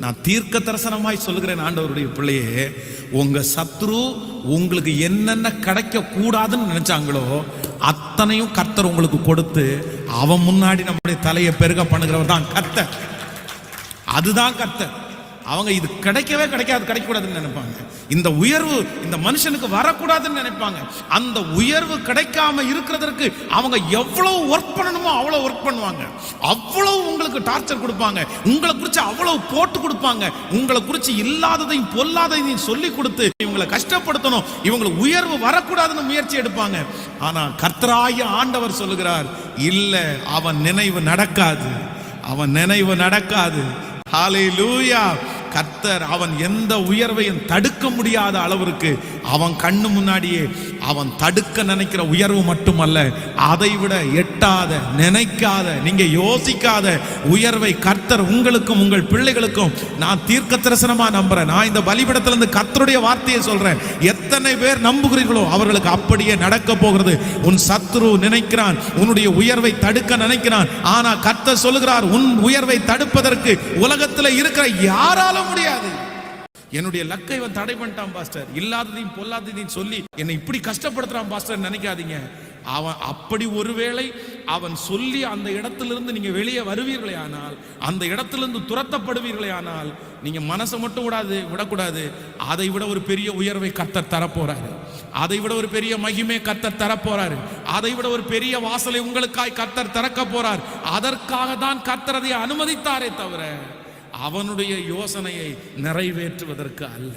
நான் தீர்க்க தரிசனமாய் சொல்லுகிறேன் ஆண்டவருடைய பிள்ளையே, உங்க சத்ரு உங்களுக்கு என்னென்ன கிடைக்க கூடாதுன்னு நினைச்சாங்களோ அத்தனையும் கர்த்தர் உங்களுக்கு கொடுத்து அவன் முன்னாடி நம்முடைய தலையை பெருக பண்ணுகிறவர் தான் கர்த்தர். அதுதான் கர்த்தர். அவங்க இது கிடைக்கவே கிடைக்கக்கூடாதுன்னு நினைப்பாங்க. இந்த உயர்வு இந்த மனுஷனுக்கு வரக்கூடாதுன்னு நினைப்பாங்க. அந்த உயர்வு கிடைக்காம இருக்கிறதற்கு அவங்க எவ்வளவு ஒர்க் பண்ணணுமோ அவ்வளவு ஒர்க் பண்ணுவாங்க. அவ்வளவு உங்களுக்கு டார்ச்சர் கொடுப்பாங்க. உங்களை குறித்து அவ்வளவு போட்டு கொடுப்பாங்க. உங்களை குறித்து இல்லாததையும் பொல்லாததையும் சொல்லி கொடுத்து இவங்களை கஷ்டப்படுத்தணும், இவங்களுக்கு உயர்வு வரக்கூடாதுன்னு முயற்சி எடுப்பாங்க. ஆனா கர்த்தராகிய ஆண்டவர் சொல்லுகிறார், இல்ல, அவன் நினைவு நடக்காது, அவன் நினைவு நடக்காது. ஹல்லேலூயா. கர்த்தர் அவன் எந்த உயர்வையும் தடுக்க முடியாத அளவிற்கு அவன் கண்ணு முன்னாடியே அவன் தடுக்க நினைக்கிற உயர்வு மட்டுமல்ல, அதை விட எட்டாத, நினைக்காத, நீங்க யோசிக்காத உயர்வை கர்த்தர் உங்களுக்கும் உங்கள் பிள்ளைகளுக்கும் நான் தீர்க்க தரிசனமா நம்புறேன். நான் இந்த பலிபீடத்திலிருந்து கர்த்தருடைய வார்த்தையை சொல்றேன். எத்தனை பேர் நம்புகிறீர்களோ அவர்களுக்கு அப்படியே நடக்க போகிறது. உன் சத்ரு நினைக்கிறான் உன்னுடைய உயர்வை தடுக்க நினைக்கிறான். ஆனா கர்த்தர் சொல்லுகிறார், உன் உயர்வை தடுப்பதற்கு உலகத்தில் இருக்கிற யாராலும் முடியாது. என்னுடைய லக்கை இவன் தடை பண்ணிட்டான் பாஸ்டர், இல்லாததையும் பொல்லாததையும் சொல்லி என்னை இப்படி கஷ்டப்படுத்துறான் பாஸ்டர் நினைக்காதீங்க. அவன் அப்படி ஒருவேளை அவன் சொல்லி அந்த இடத்திலிருந்து நீங்க வெளியே வருவீர்களே ஆனால், அந்த இடத்திலிருந்து துரத்தப்படுவீர்களே ஆனால், நீங்க மனசை மட்டும் விடக்கூடாது. அதை விட ஒரு பெரிய உயர்வை கர்த்தர் தரப்போறாரு. அதை விட ஒரு பெரிய மகிமை கர்த்தர் தரப்போறாரு. அதை விட ஒரு பெரிய வாசலை உங்களுக்காய் கர்த்தர் திறக்க போறார். அதற்காக தான் கர்த்தர் அதை அனுமதித்தாரே தவிர அவனுடைய யோசனையை நிறைவேற்றுவதற்கு அல்ல.